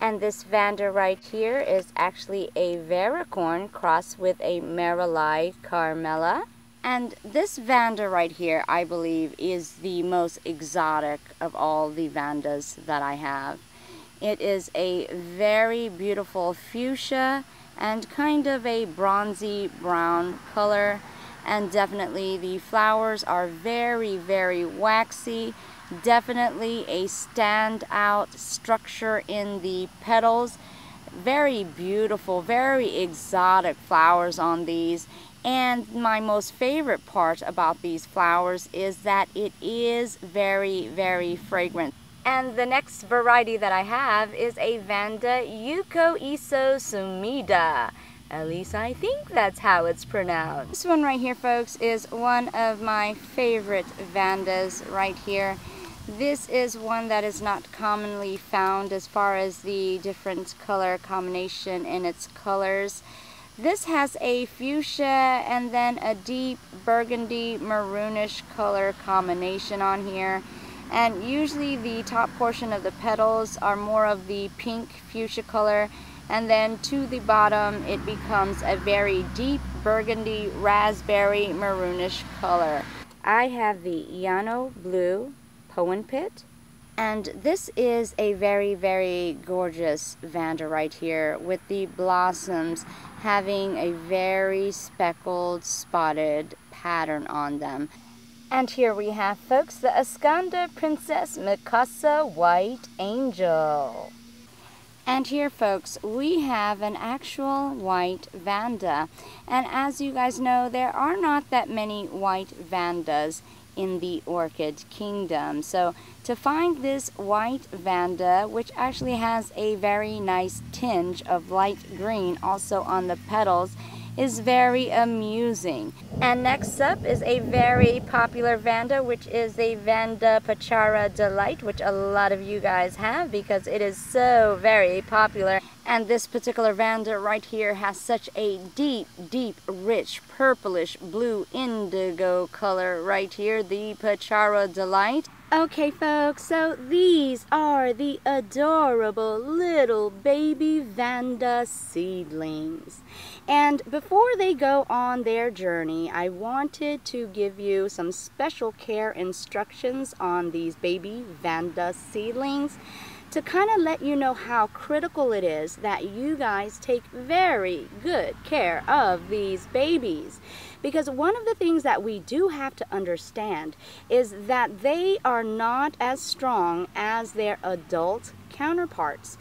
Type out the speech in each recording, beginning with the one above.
And this Vanda right here is actually a Varicorn crossed with a Marali Carmela. And this Vanda right here, I believe, is the most exotic of all the Vandas that I have. It is a very beautiful fuchsia and kind of a bronzy brown color. And definitely the flowers are very, very waxy. Definitely a standout structure in the petals. Very beautiful, very exotic flowers on these. And my most favorite part about these flowers is that it is very, very fragrant. And the next variety that I have is a Vanda Yuko Iso Sumida. At least I think that's how it's pronounced. This one right here, folks, is one of my favorite Vandas right here. This is one that is not commonly found as far as the different color combination in its colors. This has a fuchsia and then a deep burgundy maroonish color combination on here. And usually the top portion of the petals are more of the pink fuchsia color, and then to the bottom it becomes a very deep burgundy raspberry maroonish color. I have the Yano Blue Poen Pit, and this is a very, very gorgeous Vanda right here with the blossoms having a very speckled, spotted pattern on them. And here we have, folks, the Ascanda Princess Mikasa White Angel. And here, folks, we have an actual white Vanda. And as you guys know, there are not that many white Vandas in the orchid kingdom. So to find this white Vanda, which actually has a very nice tinge of light green also on the petals, is very amusing. And next up is a very popular Vanda, which is a Vanda Pachara Delight, which a lot of you guys have because it is so very popular. And this particular Vanda right here has such a deep, deep, rich, purplish, blue, indigo color right here, the Pachara Delight. Okay, folks, so these are the adorable little baby Vanda seedlings. And before they go on their journey, I wanted to give you some special care instructions on these baby Vanda seedlings to kind of let you know how critical it is that you guys take very good care of these babies. Because one of the things that we do have to understand is that they are not as strong as their adult counterparts.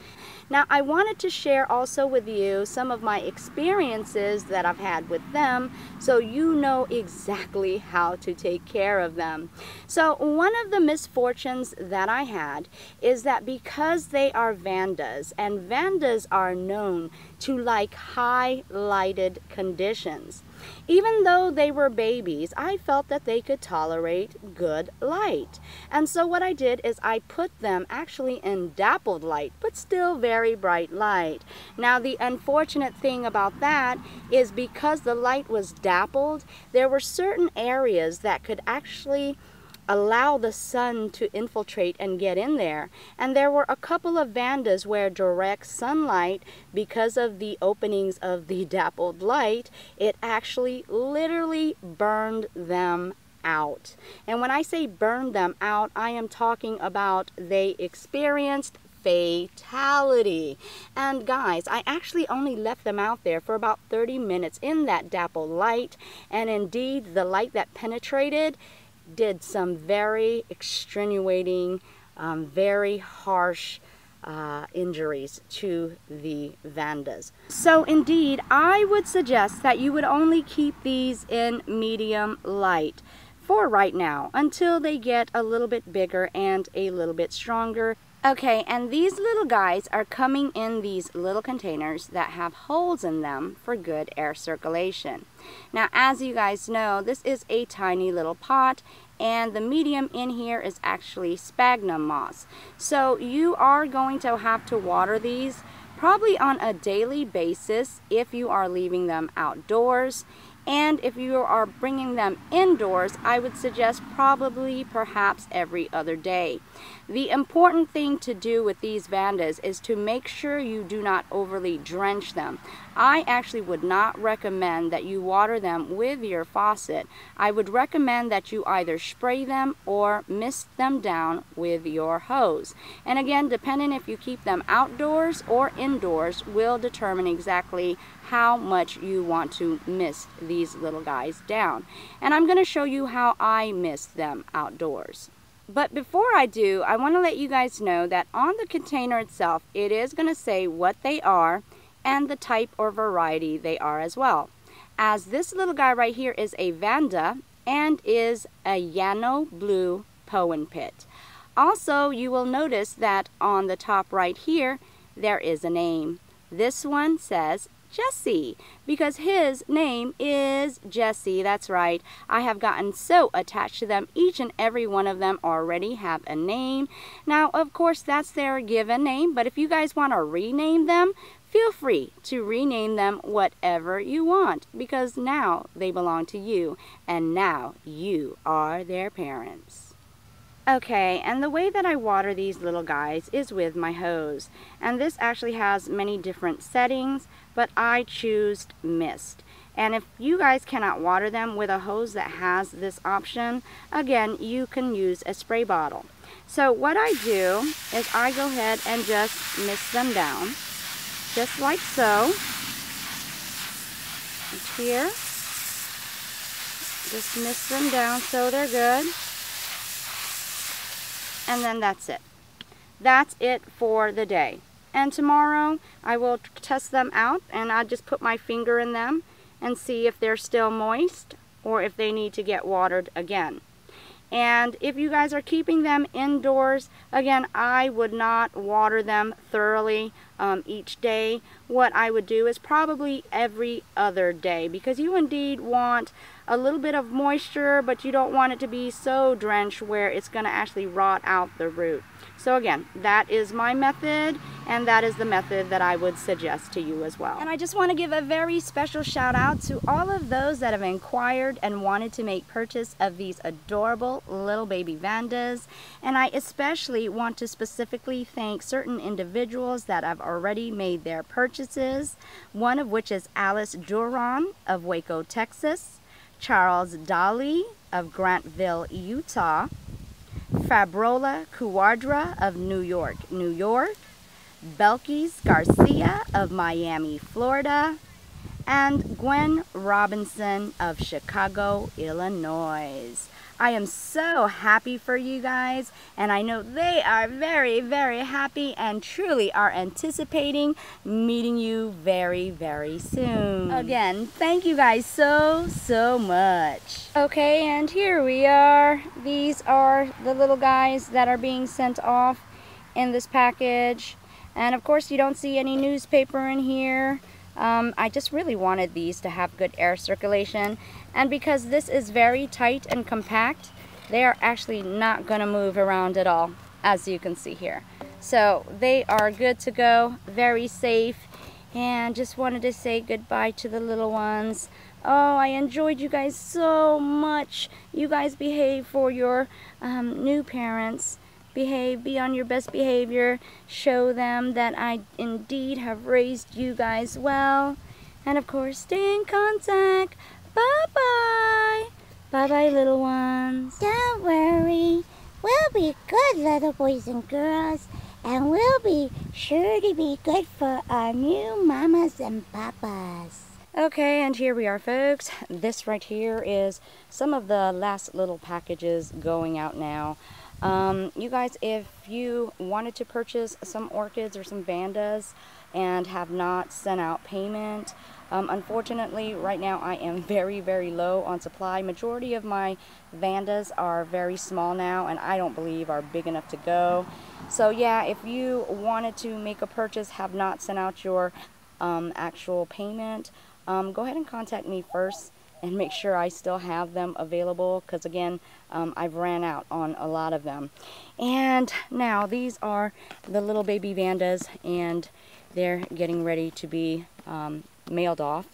Now, I wanted to share also with you some of my experiences that I've had with them so you know exactly how to take care of them. So one of the misfortunes that I had is that because they are Vandas, and Vandas are known to like high lighted conditions, even though they were babies, I felt that they could tolerate good light. And so what I did is I put them actually in dappled light, but still very bright light. Now the unfortunate thing about that is because the light was dappled, there were certain areas that could actually allow the sun to infiltrate and get in there. And there were a couple of Vandas where direct sunlight, because of the openings of the dappled light, it actually literally burned them out. And when I say burned them out, I am talking about they experienced fatality. And guys, I actually only left them out there for about 30 minutes in that dappled light, and indeed the light that penetrated did some very extenuating, very harsh injuries to the Vandas. So indeed, I would suggest that you would only keep these in medium light for right now until they get a little bit bigger and a little bit stronger. Okay, and these little guys are coming in these little containers that have holes in them for good air circulation. Now, as you guys know, this is a tiny little pot, and the medium in here is actually sphagnum moss. So you are going to have to water these probably on a daily basis if you are leaving them outdoors. And if you are bringing them indoors, I would suggest probably perhaps every other day. The important thing to do with these vandas is to make sure you do not overly drench them. I actually would not recommend that you water them with your faucet. I would recommend that you either spray them or mist them down with your hose. And again, depending if you keep them outdoors or indoors will determine exactly how much you want to mist these little guys down. And I'm going to show you how I mist them outdoors. But before I do, I want to let you guys know that on the container itself, it is going to say what they are and the type or variety they are as well. As this little guy right here is a Vanda and is a Llano Blue Poen Pit. Also, you will notice that on the top right here, there is a name. This one says Jesse, because his name is Jesse. That's right. I have gotten so attached to them. Each and every one of them already have a name. Now, of course, that's their given name, but if you guys want to rename them, feel free to rename them whatever you want, because now they belong to you, and now you are their parents. Okay, and the way that I water these little guys is with my hose. And this actually has many different settings, but I choose mist. And if you guys cannot water them with a hose that has this option, again, you can use a spray bottle. So what I do is I go ahead and just mist them down, just like so. And here, just mist them down so they're good. And then that's it. That's it for the day. And tomorrow I will test them out, and I'll just put my finger in them and see if they're still moist or if they need to get watered again. And if you guys are keeping them indoors, again, I would not water them thoroughly each day. What I would do is probably every other day, because you indeed want a little bit of moisture, but you don't want it to be so drenched where it's going to actually rot out the root. So again, that is my method, and that is the method that I would suggest to you as well. And I just want to give a very special shout out to all of those that have inquired and wanted to make purchase of these adorable little baby Vandas. And I especially want to specifically thank certain individuals that have already made their purchases, one of which is Alice Duran of Waco, Texas, Charles Dolly of Grantville, Utah, Fabrola Cuadra of New York, New York, Belkis Garcia of Miami, Florida, and Gwen Robinson of Chicago, Illinois. I am so happy for you guys, and I know they are very, very happy and truly are anticipating meeting you very, very soon. Again, thank you guys so much. Okay, and here we are. These are the little guys that are being sent off in this package. And of course, you don't see any newspaper in here. I just really wanted these to have good air circulation, and because this is very tight and compact, they are actually not going to move around at all, as you can see here. So they are good to go, very safe, and just wanted to say goodbye to the little ones. Oh, I enjoyed you guys so much. You guys behave for your new parents. Behave, be on your best behavior, show them that I indeed have raised you guys well, and of course stay in contact. Bye-bye. Bye-bye, little ones. Don't worry, we'll be good little boys and girls, and we'll be sure to be good for our new mamas and papas. Okay, and here we are, folks. This right here is some of the last little packages going out now. You guys, if you wanted to purchase some orchids or some vandas and have not sent out payment, unfortunately right now I am very, very low on supply. Majority of my vandas are very small now, and I don't believe are big enough to go. So yeah, if you wanted to make a purchase, have not sent out your actual payment, go ahead and contact me first and make sure I still have them available, because again, I've ran out on a lot of them. And now these are the little baby vandas, and they're getting ready to be mailed off.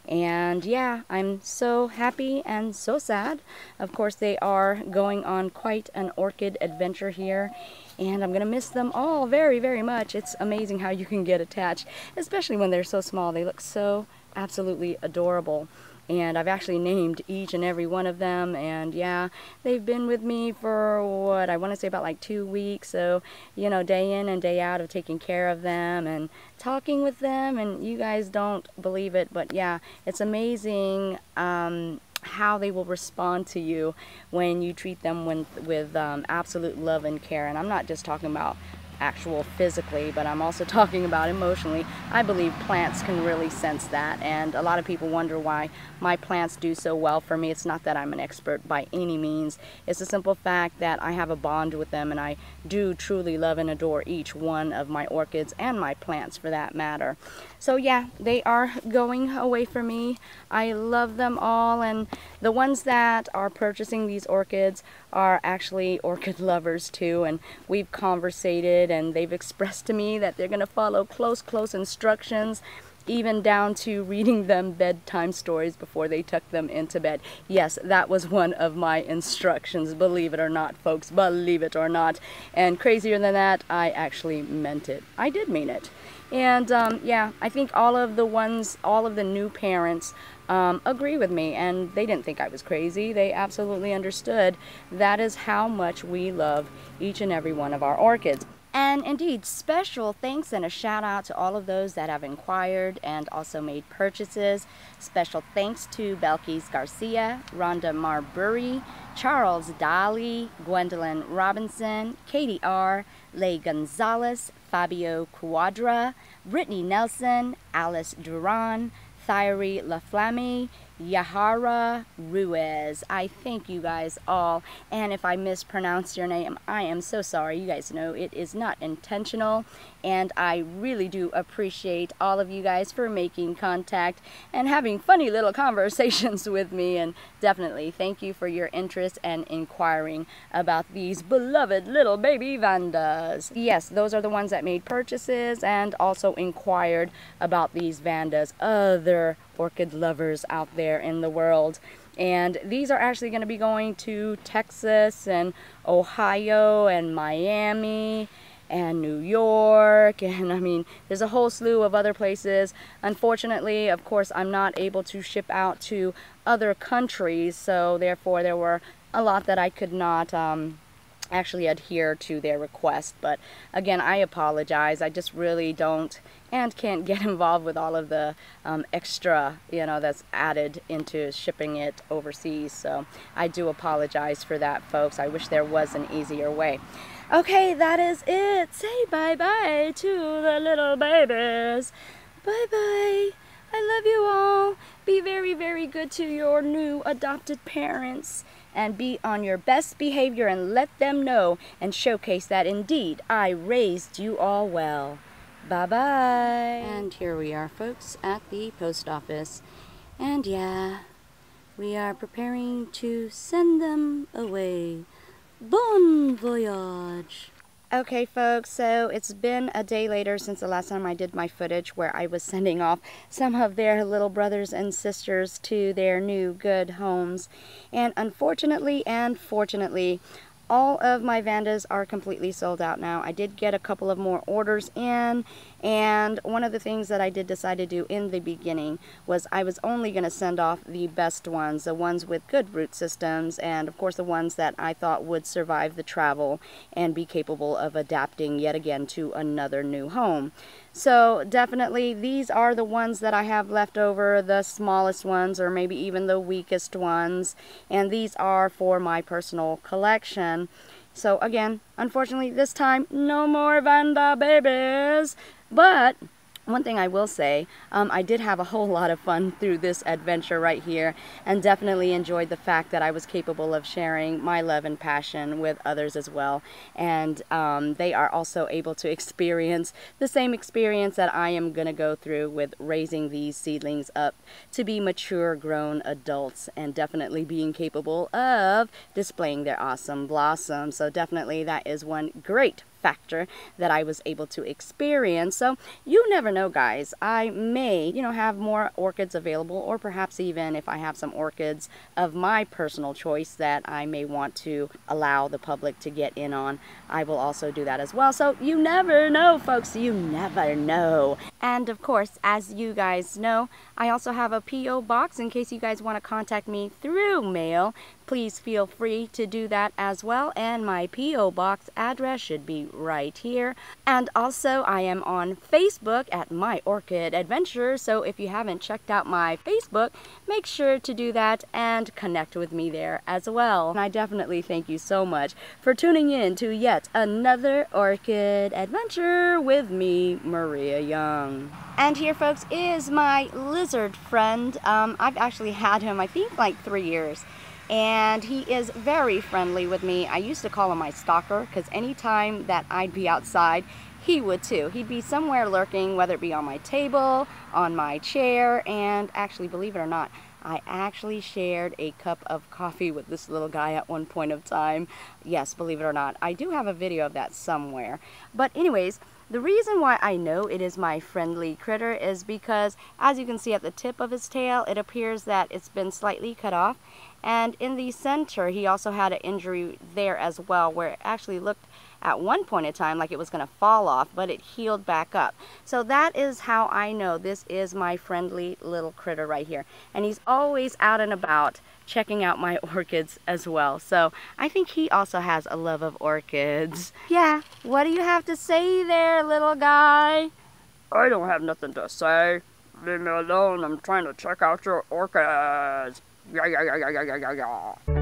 And yeah, I'm so happy and so sad. Of course, they are going on quite an orchid adventure here, and I'm gonna miss them all very, very much. It's amazing how you can get attached, especially when they're so small. They look so absolutely adorable. And I've actually named each and every one of them, and yeah, they've been with me for what, I want to say about like 2 weeks. So, you know, day in and day out of taking care of them and talking with them, and you guys don't believe it, but yeah, it's amazing how they will respond to you when you treat them with absolute love and care. And I'm not just talking about actual physically, but I'm also talking about emotionally. I believe plants can really sense that, and a lot of people wonder why my plants do so well for me. It's not that I'm an expert by any means. It's the simple fact that I have a bond with them, and I do truly love and adore each one of my orchids and my plants for that matter. So yeah, they are going away from me. I love them all, and the ones that are purchasing these orchids are actually orchid lovers too, and we've conversated, and they've expressed to me that they're going to follow close instructions, even down to reading them bedtime stories before they tuck them into bed. Yes, that was one of my instructions, believe it or not, folks, believe it or not. And crazier than that, I actually meant it. I did mean it. And yeah, I think all of the new parents agree with me, and they didn't think I was crazy. They absolutely understood that is how much we love each and every one of our orchids. And indeed, special thanks and a shout out to all of those that have inquired and also made purchases. Special thanks to Belkis Garcia, Rhonda Marbury, Charles Daly, Gwendolyn Robinson, Katie R., Leigh Gonzalez, Fabio Quadra, Brittany Nelson, Alice Duran, Thyri Laflamme, Yahara Ruiz. I thank you guys all, and if I mispronounce your name, I am so sorry. You guys know it is not intentional, and I really do appreciate all of you guys for making contact and having funny little conversations with me, and definitely thank you for your interest and inquiring about these beloved little baby Vandas. Yes, those are the ones that made purchases and also inquired about these Vandas. Other orchid lovers out there in the world, and these are actually going to be going to Texas and Ohio and Miami and New York, and I mean there's a whole slew of other places. Unfortunately, of course, I'm not able to ship out to other countries, so therefore there were a lot that I could not actually adhere to their request. But again, I apologize. I just really don't and can't get involved with all of the extra, you know, that's added into shipping it overseas. So I do apologize for that, folks. I wish there was an easier way. Okay, that is it. Say bye-bye to the little babies. Bye-bye. I love you all. Be very, very good to your new adopted parents, and be on your best behavior and let them know and showcase that indeed I raised you all well. Bye-bye. And here we are, folks, at the post office. And yeah, we are preparing to send them away. Bon voyage. Okay, folks, so it's been a day later since the last time I did my footage where I was sending off some of their little brothers and sisters to their new good homes. And unfortunately and fortunately, all of my Vandas are completely sold out now. I did get a couple of more orders in, and one of the things that I did decide to do in the beginning was I was only going to send off the best ones, the ones with good root systems, and of course the ones that I thought would survive the travel and be capable of adapting yet again to another new home. So definitely these are the ones that I have left over, the smallest ones or maybe even the weakest ones, and these are for my personal collection. So again, unfortunately this time no more Vanda babies, but one thing I will say, I did have a whole lot of fun through this adventure right here, and definitely enjoyed the fact that I was capable of sharing my love and passion with others as well. And they are also able to experience the same experience that I am going to go through with raising these seedlings up to be mature grown adults, and definitely being capable of displaying their awesome blossoms. So definitely that is one great factor that I was able to experience. So you never know, guys. I may, have more orchids available, or perhaps even if I have some orchids of my personal choice that I may want to allow the public to get in on, I will also do that as well. So you never know, folks. You never know. And of course, as you guys know, I also have a P.O. box in case you guys want to contact me through mail. Please feel free to do that as well, and my P.O. box address should be right here. And also, I am on Facebook at My Orchid Adventure, so if you haven't checked out my Facebook, make sure to do that and connect with me there as well. And I definitely thank you so much for tuning in to yet another orchid adventure with me, Maria Young. And here, folks, is my lizard friend. I've actually had him, I think, like 3 years. And he is very friendly with me. I used to call him my stalker because anytime that I'd be outside, he would too. He'd be somewhere lurking, whether it be on my table, on my chair, and actually, believe it or not, I actually shared a cup of coffee with this little guy at one point of time. Yes, believe it or not. I do have a video of that somewhere. But anyways, the reason why I know it is my friendly critter is because, as you can see at the tip of his tail, it appears that it's been slightly cut off. And in the center, he also had an injury there as well, where it actually looked at one point in time like it was going to fall off, but it healed back up. So that is how I know this is my friendly little critter right here. And he's always out and about checking out my orchids as well. So I think he also has a love of orchids. Yeah, what do you have to say there, little guy? I don't have nothing to say. Leave me alone. I'm trying to check out your orchids. Yeah.